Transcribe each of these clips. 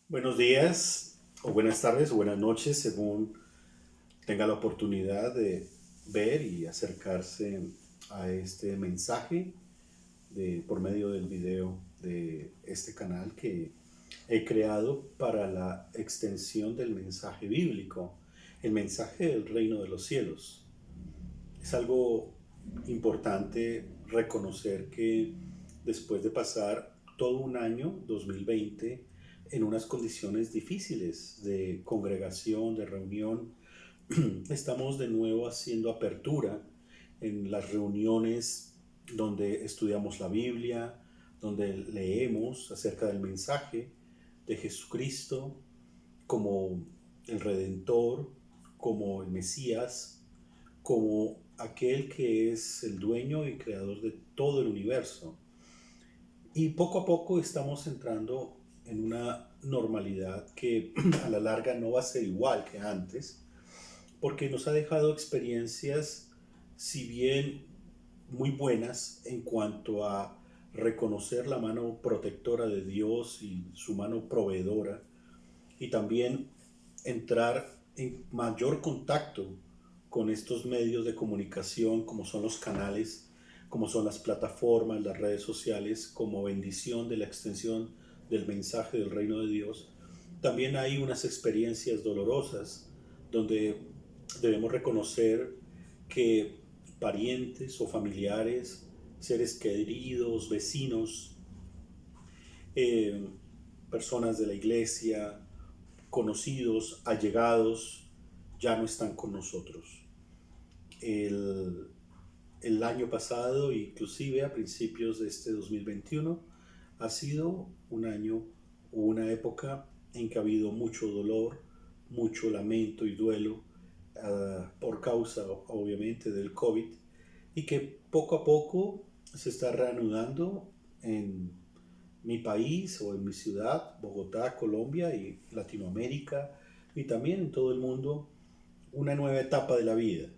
Buenos días, o buenas tardes, o buenas noches, según tenga la oportunidad de ver y acercarse a este mensaje por medio del video de este canal que he creado para la extensión del mensaje bíblico, el mensaje del reino de los cielos. Es algo importante reconocer que después de pasar todo un año, 2020, en unas condiciones difíciles de congregación, de reunión, estamos de nuevo haciendo apertura en las reuniones donde estudiamos la Biblia, donde leemos acerca del mensaje de Jesucristo como el Redentor, como el Mesías, como aquel que es el dueño y creador de todo el universo. Y poco a poco estamos entrando en una normalidad que a la larga no va a ser igual que antes, porque nos ha dejado experiencias, si bien muy buenas en cuanto a reconocer la mano protectora de Dios y su mano proveedora, y también entrar en mayor contacto con estos medios de comunicación como son los canales, como son las plataformas, las redes sociales, como bendición de la extensión del mensaje del reino de Dios. También hay unas experiencias dolorosas donde debemos reconocer que parientes o familiares, seres queridos, vecinos, eh, personas de la iglesia, conocidos, allegados, ya no están con nosotros. El, el año pasado, inclusive a principios de este 2021, ha sido un año o una época en que ha habido mucho dolor, mucho lamento y duelo por causa obviamente del COVID, y que poco a poco se está reanudando en mi país o en mi ciudad, Bogotá, Colombia y Latinoamérica, y también en todo el mundo, una nueva etapa de la vida.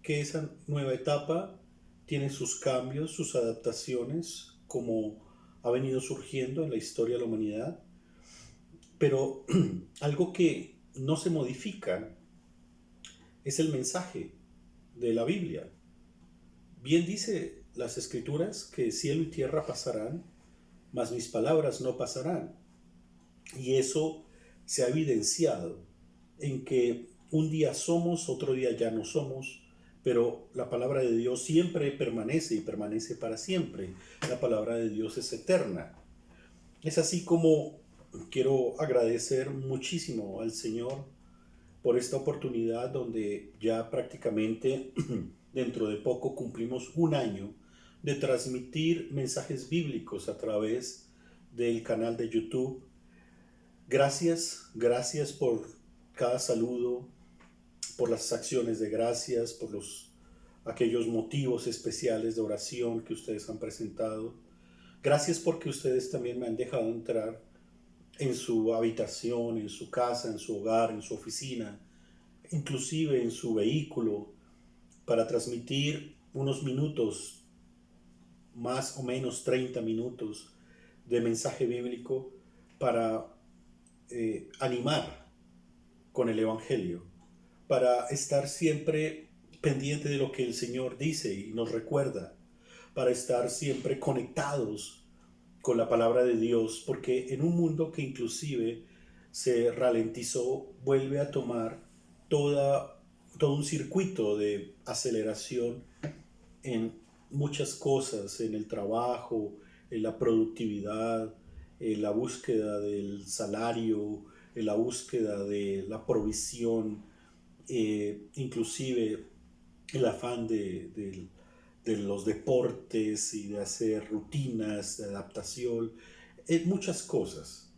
Que esa nueva etapa tiene sus cambios, sus adaptaciones, como ha venido surgiendo en la historia de la humanidad, pero algo que no se modifica es el mensaje de la Biblia. Bien dice las escrituras que cielo y tierra pasarán, mas mis palabras no pasarán. Y eso se ha evidenciado en que un día somos, otro día ya no somos, pero la palabra de Dios siempre permanece y permanece para siempre. La palabra de Dios es eterna. Es así como quiero agradecer muchísimo al Señor por esta oportunidad donde ya prácticamente dentro de poco cumplimos un año de transmitir mensajes bíblicos a través del canal de YouTube. Gracias, gracias por cada saludo, por las acciones de gracias, por aquellos motivos especiales de oración que ustedes han presentado. Gracias porque ustedes también me han dejado entrar en su habitación, en su casa, en su hogar, en su oficina, inclusive en su vehículo, para transmitir unos minutos, más o menos 30 minutos de mensaje bíblico para animar con el Evangelio, para estar siempre pendiente de lo que el Señor dice y nos recuerda, para estar siempre conectados con la palabra de Dios, porque en un mundo que inclusive se ralentizó, vuelve a tomar toda, todo un circuito de aceleración en muchas cosas, en el trabajo, en la productividad, en la búsqueda del salario, en la búsqueda de la provisión, inclusive el afán de los deportes y de hacer rutinas de adaptación, en muchas cosas.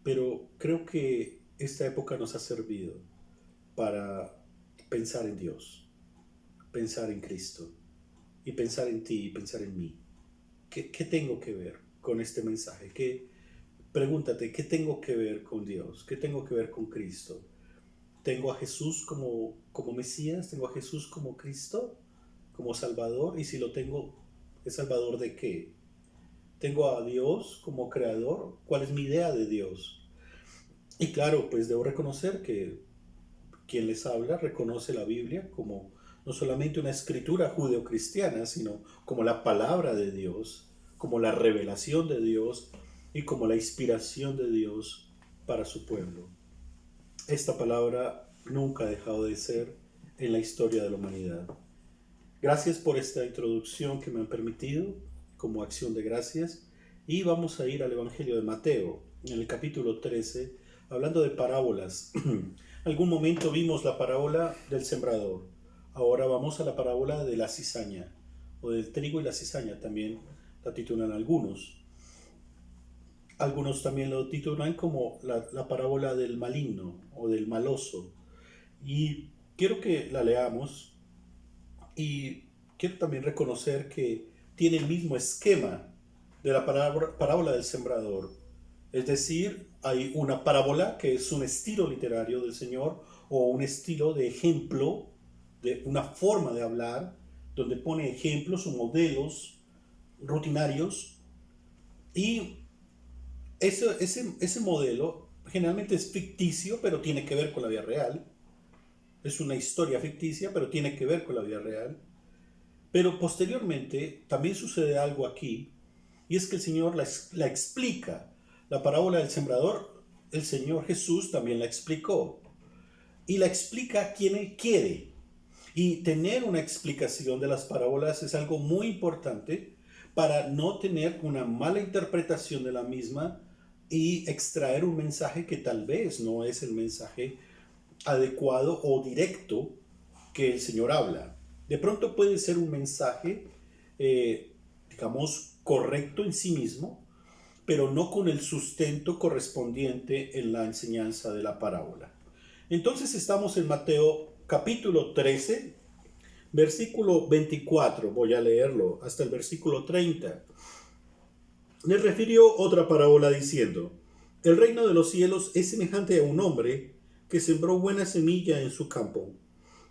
Pero creo que esta época nos ha servido para pensar en Dios, pensar en Cristo y pensar en ti y pensar en mí. ¿Qué tengo que ver con este mensaje? Pregúntate, ¿qué tengo que ver con Dios? ¿Qué tengo que ver con Cristo? ¿Tengo a Jesús como Mesías? ¿Tengo a Jesús como Cristo? ¿Como Salvador? Y si lo tengo, ¿es Salvador de qué? Tengo a Dios como creador. ¿Cuál es mi idea de Dios? Y claro, pues debo reconocer que quien les habla reconoce la Biblia como no solamente una escritura judeocristiana, sino como la palabra de Dios, como la revelación de Dios y como la inspiración de Dios para su pueblo. Esta palabra nunca ha dejado de ser en la historia de la humanidad. Gracias por esta introducción que me han permitido como acción de gracias. Y vamos a ir al Evangelio de Mateo, en el capítulo 13, hablando de parábolas. En algún momento vimos la parábola del sembrador. Ahora vamos a la parábola de la cizaña, o del trigo y la cizaña, también la titulan algunos. Algunos también lo titulan como la parábola del maligno o del maloso. Y quiero que la leamos y quiero también reconocer que tiene el mismo esquema de la parábola del sembrador. Es decir, hay una parábola que es un estilo literario del Señor o un estilo de ejemplo, de una forma de hablar, donde pone ejemplos o modelos rutinarios. Y ese modelo generalmente es ficticio, pero tiene que ver con la vida real. Es una historia ficticia, pero tiene que ver con la vida real. Pero posteriormente también sucede algo aquí, y es que el Señor la explica. La parábola del sembrador, el Señor Jesús también la explicó. Y la explica quien Él quiere. Y tener una explicación de las parábolas es algo muy importante para no tener una mala interpretación de la misma y extraer un mensaje que tal vez no es el mensaje adecuado o directo que el Señor habla. De pronto puede ser un mensaje, digamos, correcto en sí mismo, pero no con el sustento correspondiente en la enseñanza de la parábola. Entonces estamos en Mateo capítulo 13, versículo 24, voy a leerlo hasta el versículo 30. Les refirió otra parábola diciendo: el reino de los cielos es semejante a un hombre que sembró buena semilla en su campo.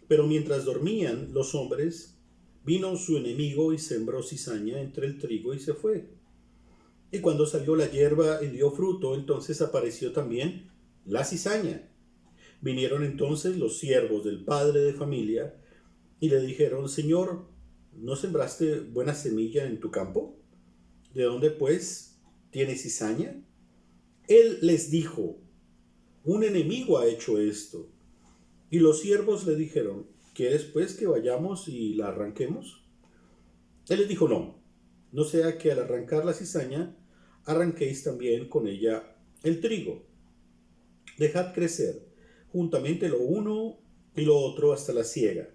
Pero mientras dormían los hombres, vino su enemigo y sembró cizaña entre el trigo y se fue. Y cuando salió la hierba y dio fruto, entonces apareció también la cizaña. Vinieron entonces los siervos del padre de familia y le dijeron: Señor, ¿no sembraste buena semilla en tu campo? ¿De dónde pues tiene cizaña? Él les dijo: un enemigo ha hecho esto. Y los siervos le dijeron: ¿quieres pues que vayamos y la arranquemos? Él les dijo: no, no sea que al arrancar la cizaña arranquéis también con ella el trigo. Dejad crecer juntamente lo uno y lo otro hasta la siega.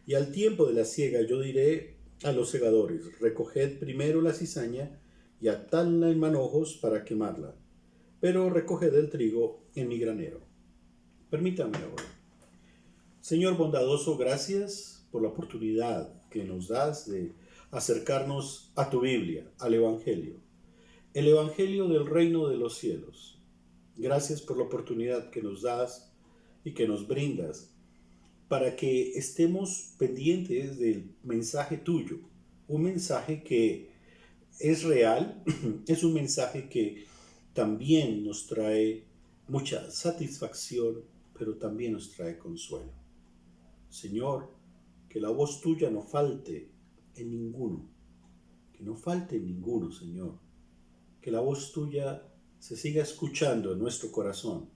Y al tiempo de la siega yo diré a los segadores: recoged primero la cizaña y atadla en manojos para quemarla, pero recoged el trigo en mi granero. Permítame ahora. Señor bondadoso, gracias por la oportunidad que nos das de acercarnos a tu Biblia, al Evangelio, el Evangelio del reino de los cielos. Gracias por la oportunidad que nos das y que nos brindas para que estemos pendientes del mensaje tuyo, un mensaje que es real, es un mensaje que también nos trae mucha satisfacción, pero también nos trae consuelo. Señor, que la voz tuya no falte en ninguno, que no falte en ninguno, Señor. Que la voz tuya se siga escuchando en nuestro corazón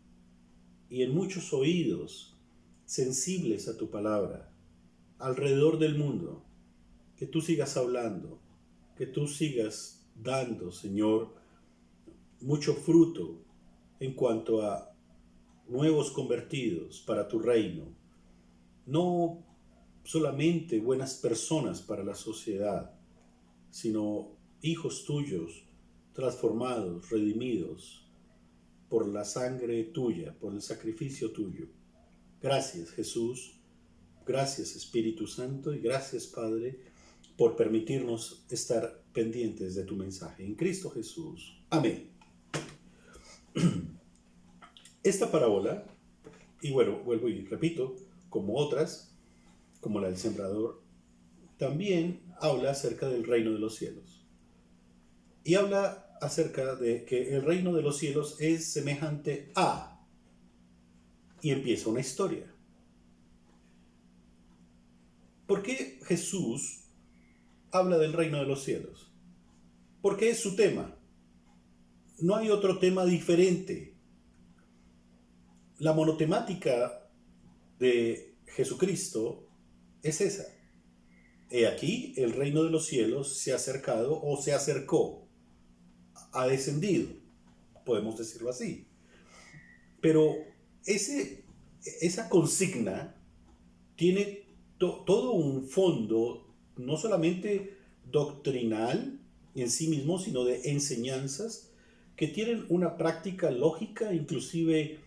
y en muchos oídos sensibles a tu palabra, alrededor del mundo. Que tú sigas hablando, que tú sigas dando, Señor, mucho fruto en cuanto a nuevos convertidos para tu reino. No solamente buenas personas para la sociedad, sino hijos tuyos transformados, redimidos por la sangre tuya, por el sacrificio tuyo. Gracias, Jesús. Gracias, Espíritu Santo, y gracias, Padre, por permitirnos estar pendientes de tu mensaje. En Cristo Jesús. Amén. Esta parábola, y bueno, vuelvo y repito, como otras, como la del sembrador, también habla acerca del reino de los cielos. y habla acerca de que el reino de los cielos es semejante a, y empieza una historia. ¿Por qué Jesús habla del reino de los cielos? Porque es su tema. No hay otro tema diferente. La monotemática de Jesucristo es esa. He aquí, el reino de los cielos se ha acercado o se acercó, ha descendido, podemos decirlo así. Pero esa consigna tiene todo un fondo, no solamente doctrinal en sí mismo, sino de enseñanzas que tienen una práctica lógica, inclusive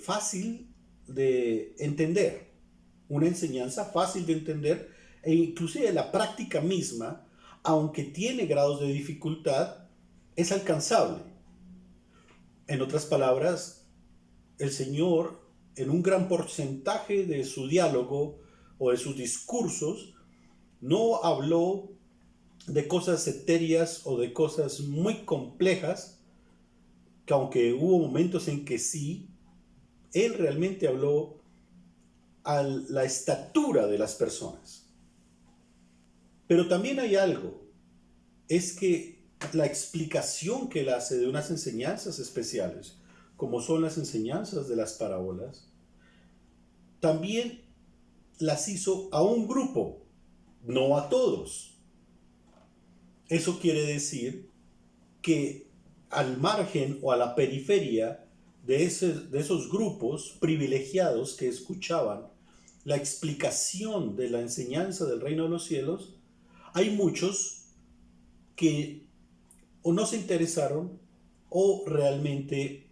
fácil de entender. Una enseñanza fácil de entender e inclusive la práctica misma, aunque tiene grados de dificultad, es alcanzable. En otras palabras, el Señor, en un gran porcentaje de su diálogo o de sus discursos, no habló de cosas etéreas o de cosas muy complejas, que aunque hubo momentos en que sí, Él realmente habló a la estatura de las personas. Pero también hay algo, es que la explicación que Él hace de unas enseñanzas especiales, como son las enseñanzas de las parábolas, también las hizo a un grupo, no a todos. Eso quiere decir que al margen o a la periferia de esos grupos privilegiados que escuchaban la explicación de la enseñanza del reino de los cielos, hay muchos que o no se interesaron o realmente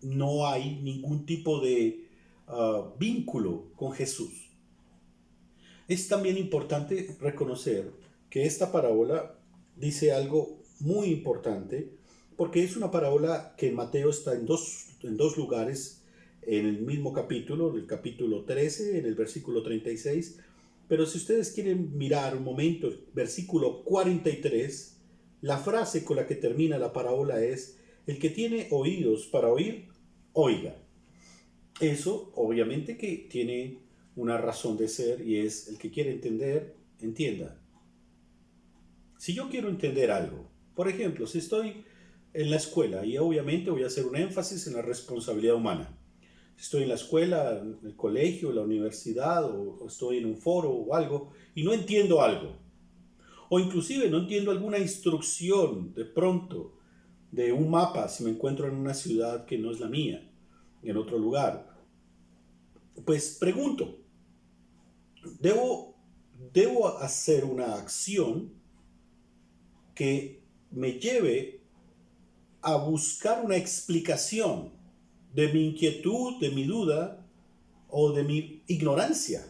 no hay ningún tipo de vínculo con Jesús. Es también importante reconocer que esta parábola dice algo muy importante, porque es una parábola que en Mateo está en dos lugares, en el mismo capítulo, en el capítulo 13, en el versículo 36, pero si ustedes quieren mirar un momento, el versículo 43, la frase con la que termina la parábola es: el que tiene oídos para oír, oiga. Eso obviamente que tiene una razón de ser, y es: el que quiere entender, entienda. Si yo quiero entender algo, por ejemplo, si estoy en la escuela, y obviamente voy a hacer un énfasis en la responsabilidad humana. Si estoy en la escuela, en el colegio, en la universidad, o estoy en un foro o algo, y no entiendo algo, o inclusive no entiendo alguna instrucción de pronto de un mapa, si me encuentro en una ciudad que no es la mía, en otro lugar, pues pregunto, debo hacer una acción que me lleve a buscar una explicación de mi inquietud, de mi duda o de mi ignorancia.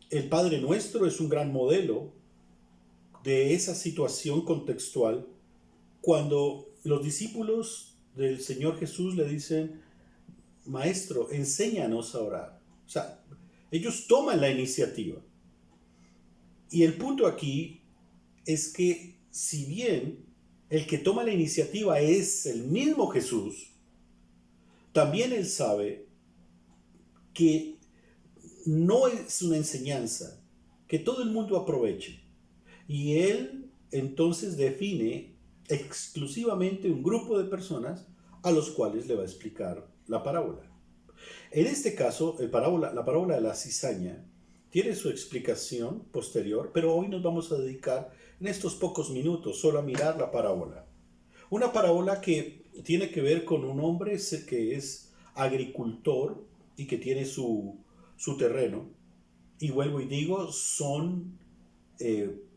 El Padre Nuestro es un gran modelo de esa situación contextual cuando los discípulos del Señor Jesús le dicen: Maestro, enséñanos a orar. O sea, ellos toman la iniciativa. Y el punto aquí es que, si bien el que toma la iniciativa es el mismo Jesús, también Él sabe que no es una enseñanza que todo el mundo aproveche. Y Él entonces define exclusivamente un grupo de personas a los cuales le va a explicar la parábola. En este caso, la parábola de la cizaña tiene su explicación posterior, pero hoy nos vamos a dedicar en estos pocos minutos solo a mirar la parábola. Una parábola que tiene que ver con un hombre que es agricultor y que tiene su terreno. Y vuelvo y digo, son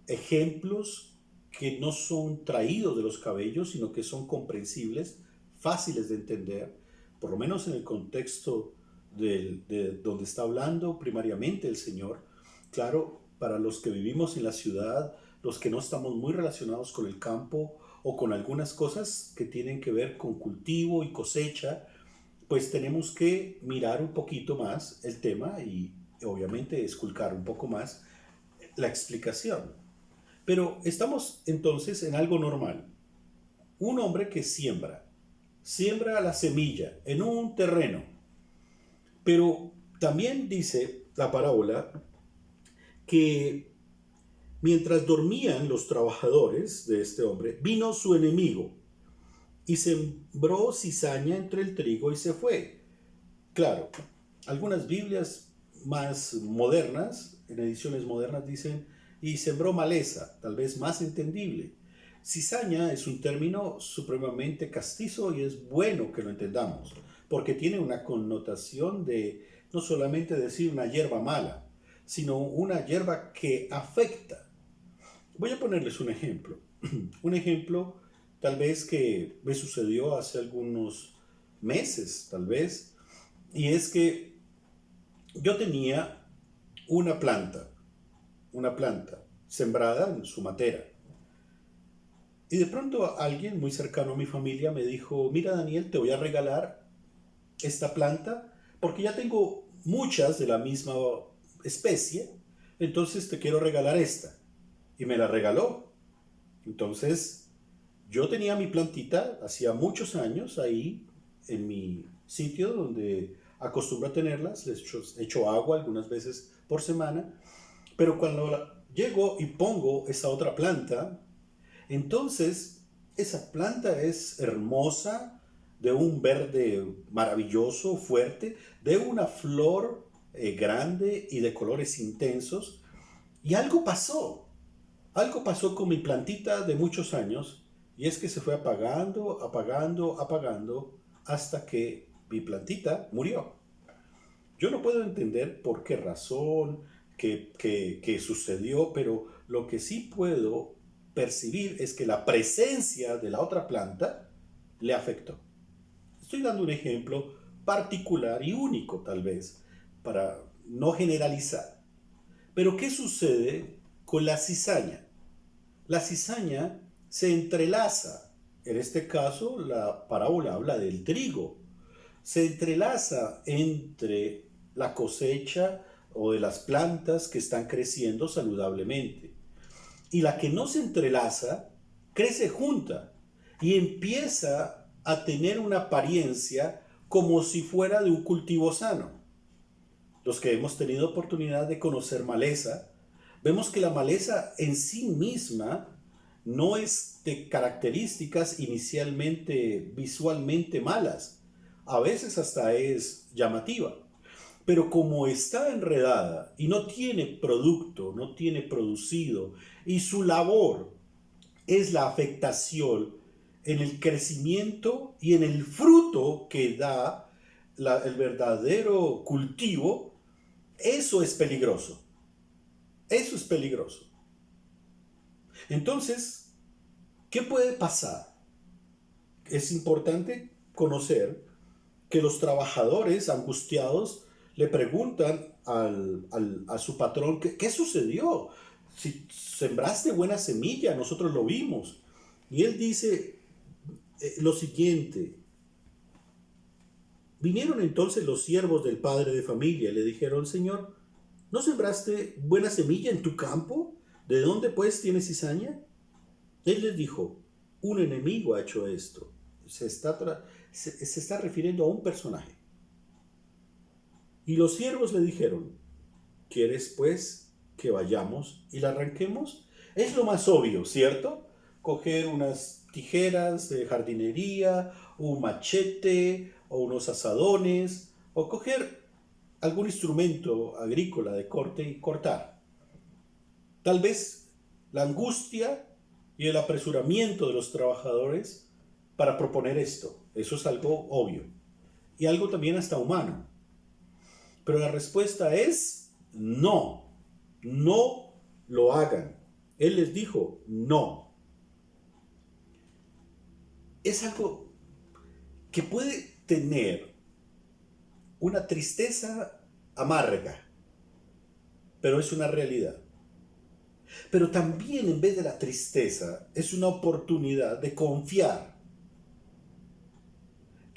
ejemplos que no son traídos de los cabellos, sino que son comprensibles, fáciles de entender, por lo menos en el contexto de donde está hablando primariamente el Señor. Claro, para los que vivimos en la ciudad, los que no estamos muy relacionados con el campo o con algunas cosas que tienen que ver con cultivo y cosecha, pues tenemos que mirar un poquito más el tema y obviamente esculcar un poco más la explicación. Pero estamos entonces en algo normal. Un hombre que siembra la semilla en un terreno, pero también dice la parábola que mientras dormían los trabajadores de este hombre, vino su enemigo y sembró cizaña entre el trigo y se fue. Claro, algunas Biblias más modernas, en ediciones modernas dicen, y sembró maleza, tal vez más entendible. Cizaña es un término supremamente castizo y es bueno que lo entendamos, porque tiene una connotación de no solamente decir una hierba mala, sino una hierba que afecta. Voy a ponerles un ejemplo. Un ejemplo tal vez que me sucedió hace algunos meses, tal vez, y es que yo tenía una planta, una planta sembrada en su matera. Y de pronto alguien muy cercano a mi familia me dijo, mira Daniel, te voy a regalar esta planta porque ya tengo muchas de la misma especie, entonces te quiero regalar esta. Y me la regaló. Entonces yo tenía mi plantita hacía muchos años ahí en mi sitio donde acostumbro a tenerlas, les echo agua algunas veces por semana, pero cuando llego y pongo esa otra planta, entonces esa planta es hermosa, de un verde maravilloso, fuerte, de una flor grande y de colores intensos, y algo pasó con mi plantita de muchos años y es que se fue apagando, apagando, apagando hasta que mi plantita murió. Yo no puedo entender por qué razón, qué sucedió, pero lo que sí puedo percibir es que la presencia de la otra planta le afectó. Estoy dando un ejemplo particular y único tal vez, para no generalizar. Pero ¿qué sucede con la cizaña? La cizaña se entrelaza. En este caso, la parábola habla del trigo. Se entrelaza entre la cosecha o de las plantas que están creciendo saludablemente. Y la que no se entrelaza, crece junta y empieza a tener una apariencia como si fuera de un cultivo sano. Los que hemos tenido oportunidad de conocer maleza, vemos que la maleza en sí misma no es de características inicialmente visualmente malas. A veces hasta es llamativa. Pero como está enredada y no tiene producto, no tiene producido, y su labor es la afectación en el crecimiento y en el fruto que da el verdadero cultivo, eso es peligroso. Eso es peligroso. Entonces, ¿qué puede pasar? Es importante conocer que los trabajadores angustiados le preguntan a su patrón, ¿qué sucedió? Si sembraste buena semilla, nosotros lo vimos. Y él dice lo siguiente, vinieron entonces los siervos del padre de familia y le dijeron, Señor, ¿no sembraste buena semilla en tu campo? ¿De dónde pues tienes cizaña? Él les dijo, un enemigo ha hecho esto. Se está refiriendo a un personaje. Y los siervos le dijeron, ¿quieres pues que vayamos y la arranquemos? Es lo más obvio, ¿cierto? Coger unas tijeras de jardinería, un machete o unos azadones, o coger algún instrumento agrícola de corte y cortar. Tal vez la angustia y el apresuramiento de los trabajadores para proponer esto, eso es algo obvio y algo también hasta humano. Pero la respuesta es no, no lo hagan. Él les dijo no. Es algo que puede tener una tristeza amarga, pero es una realidad. Pero también en vez de la tristeza es una oportunidad de confiar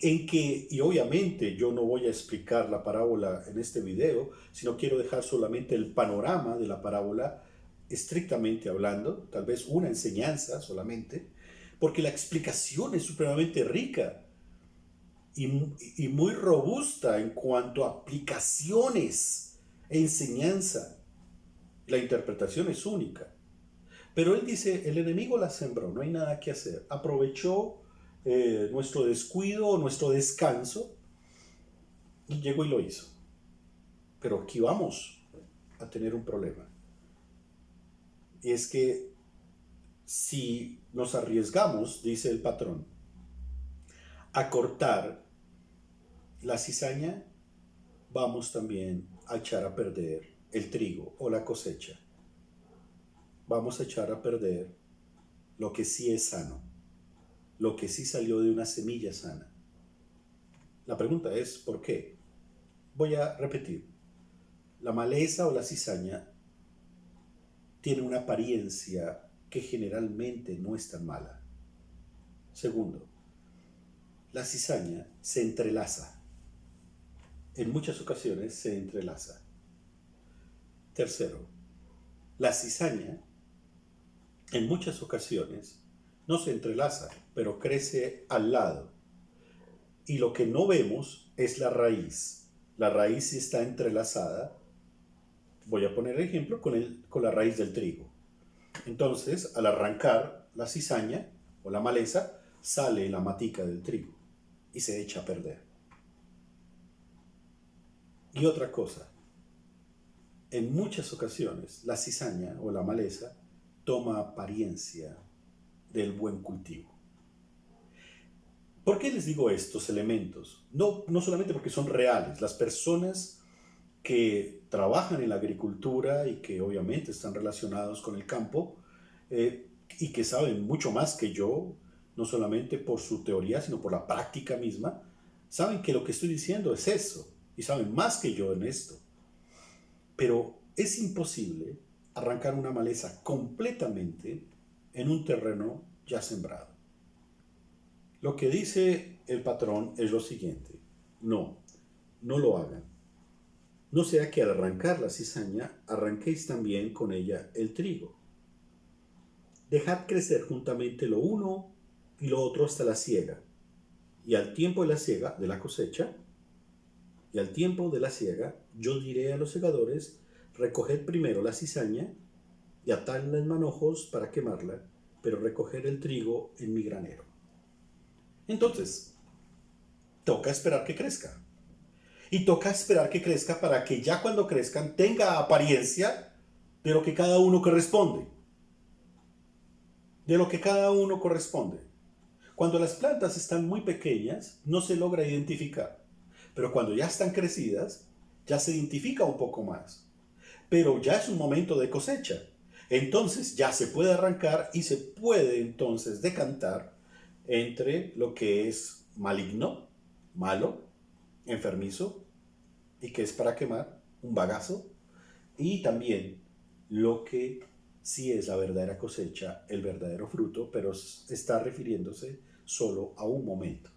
en que, y obviamente yo no voy a explicar la parábola en este video, sino quiero dejar solamente el panorama de la parábola estrictamente hablando, tal vez una enseñanza solamente, porque la explicación es supremamente rica y muy robusta en cuanto a aplicaciones e enseñanza. La interpretación es única. Pero él dice, el enemigo la sembró, no hay nada que hacer. Aprovechó nuestro descuido, nuestro descanso, y llegó y lo hizo. Pero aquí vamos a tener un problema. Y es que si nos arriesgamos, dice el patrón, a cortar la cizaña, vamos también a echar a perder el trigo o la cosecha. Vamos a echar a perder lo que sí es sano, lo que sí salió de una semilla sana. La pregunta es, ¿por qué? Voy a repetir. La maleza o la cizaña tiene una apariencia que generalmente no es tan mala. Segundo, la cizaña se entrelaza. En muchas ocasiones se entrelaza. Tercero, la cizaña en muchas ocasiones no se entrelaza, pero crece al lado. Y lo que no vemos es la raíz. La raíz está entrelazada. Voy a poner el ejemplo con la raíz del trigo. Entonces, al arrancar la cizaña o la maleza, sale la matica del trigo y se echa a perder. Y otra cosa, en muchas ocasiones la cizaña o la maleza toma apariencia del buen cultivo. ¿Por qué les digo estos elementos? No solamente porque son reales. Las personas que trabajan en la agricultura y que obviamente están relacionados con el campo y que saben mucho más que yo, no solamente por su teoría, sino por la práctica misma, saben que lo que estoy diciendo es eso y saben más que yo en esto. Pero es imposible arrancar una maleza completamente en un terreno ya sembrado. Lo que dice el patrón es lo siguiente: no lo hagan. No sea que al arrancar la cizaña arranquéis también con ella el trigo. Dejad crecer juntamente lo uno y lo otro hasta la siega. Y al tiempo de la siega, de la cosecha, y al tiempo de la siega, yo diré a los segadores: recoged primero la cizaña y atadla en manojos para quemarla, pero recoger el trigo en mi granero. Entonces, toca esperar que crezca. Y toca esperar que crezca para que ya cuando crezcan tenga apariencia de lo que cada uno corresponde. De lo que cada uno corresponde. Cuando las plantas están muy pequeñas, no se logra identificar. Pero cuando ya están crecidas, ya se identifica un poco más. Pero ya es un momento de cosecha. Entonces ya se puede arrancar y se puede entonces decantar entre lo que es maligno, malo, enfermizo, y que es para quemar, un bagazo, y también lo que sí es la verdadera cosecha, el verdadero fruto, pero está refiriéndose solo a un momento.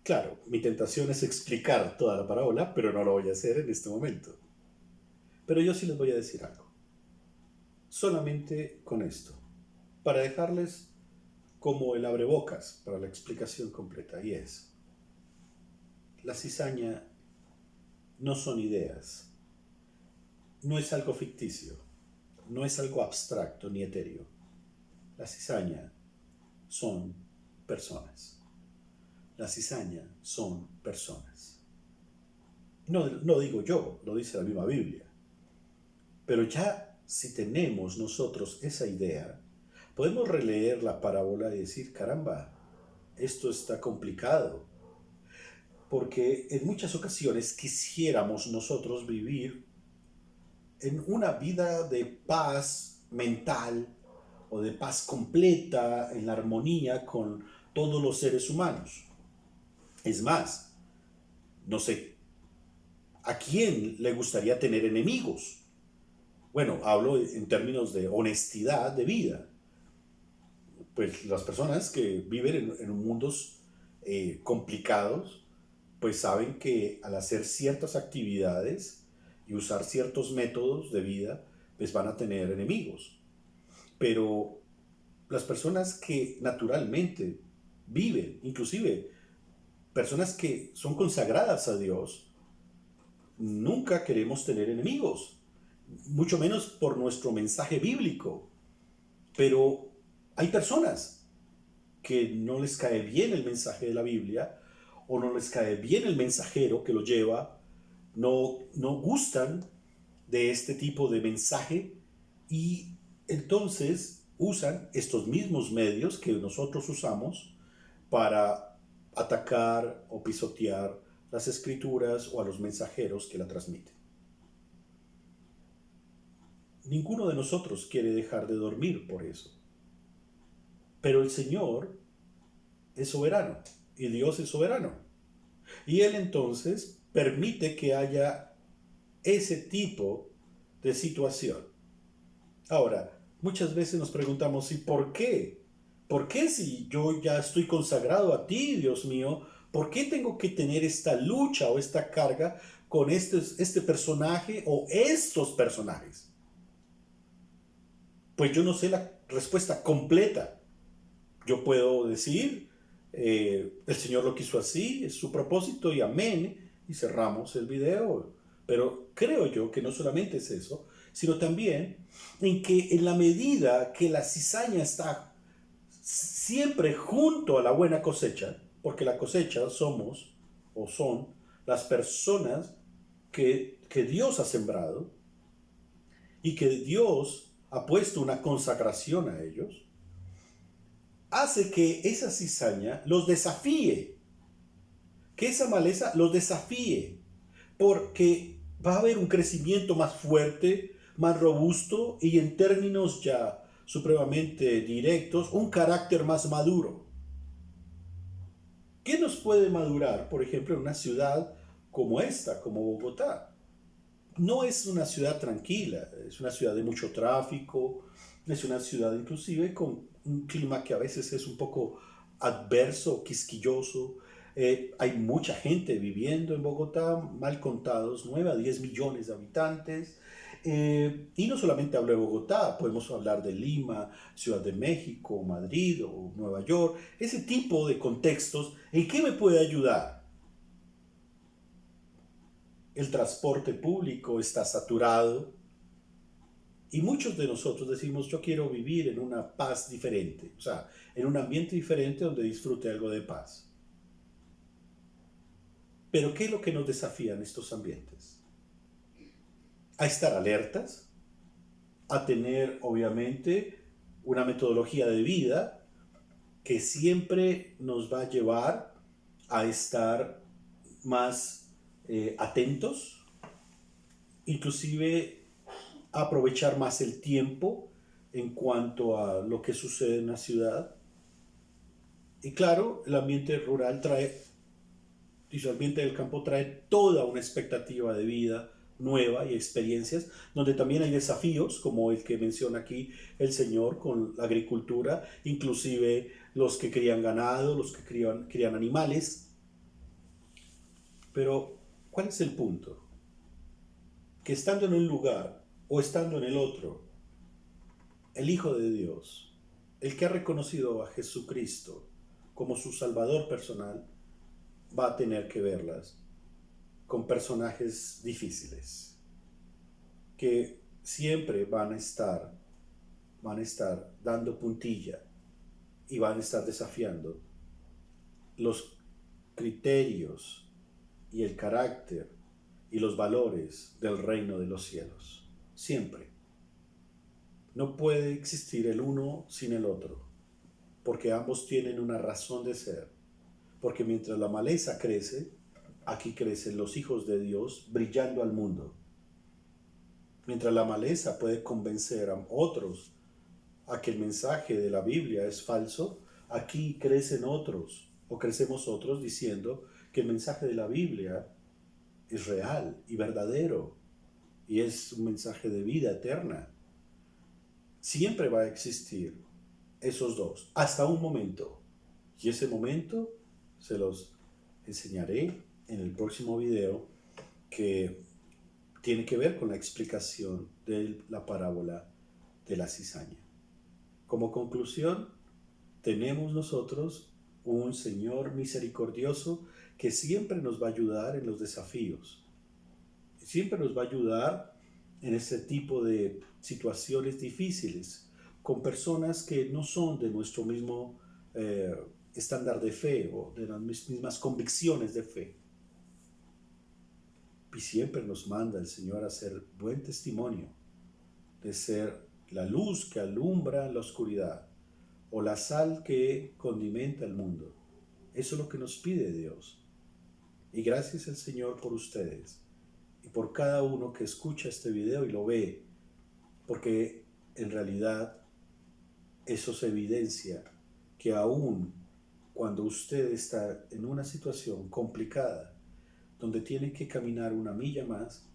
Claro, mi tentación es explicar toda la parábola, pero no lo voy a hacer en este momento. Pero yo sí les voy a decir algo. Solamente con esto, para dejarles como el abrebocas para la explicación completa, y es: la cizaña no son ideas, no es algo ficticio, no es algo abstracto ni etéreo. La cizaña son personas. La cizaña son personas. No digo yo, lo dice la misma Biblia. Pero ya si tenemos nosotros esa idea, podemos releer la parábola y decir: caramba, esto está complicado. Porque en muchas ocasiones quisiéramos nosotros vivir en una vida de paz mental o de paz completa, en la armonía con todos los seres humanos. Es más, no sé, ¿a quién le gustaría tener enemigos? Bueno, hablo en términos de honestidad de vida. Pues las personas que viven en mundos complicados, pues saben que al hacer ciertas actividades y usar ciertos métodos de vida, pues van a tener enemigos. Pero las personas que naturalmente viven, inclusive personas que son consagradas a Dios, nunca queremos tener enemigos, mucho menos por nuestro mensaje bíblico. Pero hay personas que no les cae bien el mensaje de la Biblia o no les cae bien el mensajero que lo lleva, no gustan de este tipo de mensaje y entonces usan estos mismos medios que nosotros usamos para atacar o pisotear las escrituras o a los mensajeros que la transmiten. Ninguno de nosotros quiere dejar de dormir por eso. Pero el Señor es soberano y Dios es soberano. Y Él entonces permite que haya ese tipo de situación. Ahora, muchas veces nos preguntamos, ¿y por qué? ¿Por qué si yo ya estoy consagrado a ti, Dios mío? ¿Por qué tengo que tener esta lucha o esta carga con este personaje o estos personajes? Pues yo no sé la respuesta completa. Yo puedo decir, el Señor lo quiso así, es su propósito y amén, y cerramos el video. Pero creo yo que no solamente es eso, sino también en que en la medida que la cizaña está siempre junto a la buena cosecha, porque la cosecha somos o son las personas que Dios ha sembrado y que Dios ha puesto una consagración a ellos, hace que esa cizaña los desafíe, que esa maleza los desafíe, porque va a haber un crecimiento más fuerte, más robusto y en términos ya supremamente directos, un carácter más maduro. ¿Qué nos puede madurar, por ejemplo, en una ciudad como esta, como Bogotá? No es una ciudad tranquila, es una ciudad de mucho tráfico, es una ciudad inclusive con un clima que a veces es un poco adverso, quisquilloso. Hay mucha gente viviendo en Bogotá, mal contados, 9 a 10 millones de habitantes. Y no solamente hablo de Bogotá, podemos hablar de Lima, Ciudad de México, Madrid o Nueva York, ese tipo de contextos. ¿En qué me puede ayudar? El transporte público está saturado y muchos de nosotros decimos yo quiero vivir en una paz diferente, o sea, en un ambiente diferente donde disfrute algo de paz. Pero ¿qué es lo que nos desafía en estos ambientes? A estar alertas, a tener obviamente una metodología de vida que siempre nos va a llevar a estar más atentos, inclusive aprovechar más el tiempo en cuanto a lo que sucede en la ciudad. Y claro, el ambiente rural trae, y su ambiente del campo trae toda una expectativa de vida nueva y experiencias, donde también hay desafíos, como el que menciona aquí el Señor con la agricultura, inclusive los que crían ganado, los que crían animales. Pero, ¿cuál es el punto? Que estando en un lugar o estando en el otro, el Hijo de Dios, el que ha reconocido a Jesucristo como su Salvador personal, va a tener que verlas con personajes difíciles, que siempre van a estar dando puntilla y van a estar desafiando los criterios y el carácter y los valores del reino de los cielos. Siempre. No puede existir el uno sin el otro, porque ambos tienen una razón de ser. Porque mientras la maleza crece, aquí crecen los hijos de Dios brillando al mundo. Mientras la maleza puede convencer a otros a que el mensaje de la Biblia es falso, aquí crecen otros, o crecemos otros diciendo que el mensaje de la Biblia es real y verdadero, y es un mensaje de vida eterna. Siempre va a existir esos dos, hasta un momento. Y ese momento se los enseñaré en el próximo video, que tiene que ver con la explicación de la parábola de la cizaña. Como conclusión, tenemos nosotros un Señor misericordioso que siempre nos va a ayudar en los desafíos, siempre nos va a ayudar en ese tipo de situaciones difíciles, con personas que no son de nuestro mismo estándar de fe o de las mismas convicciones de fe. Y siempre nos manda el Señor a ser buen testimonio, de ser la luz que alumbra la oscuridad o la sal que condimenta el mundo. Eso es lo que nos pide Dios. Y gracias al Señor por ustedes y por cada uno que escucha este video y lo ve, porque en realidad eso se evidencia que aún cuando usted está en una situación complicada, donde tiene que caminar una milla más,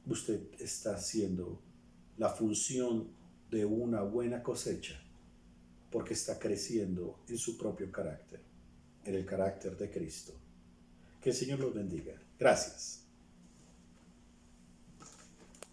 usted está haciendo la función de una buena cosecha, porque está creciendo en su propio carácter, en el carácter de Cristo. Que el Señor los bendiga. Gracias.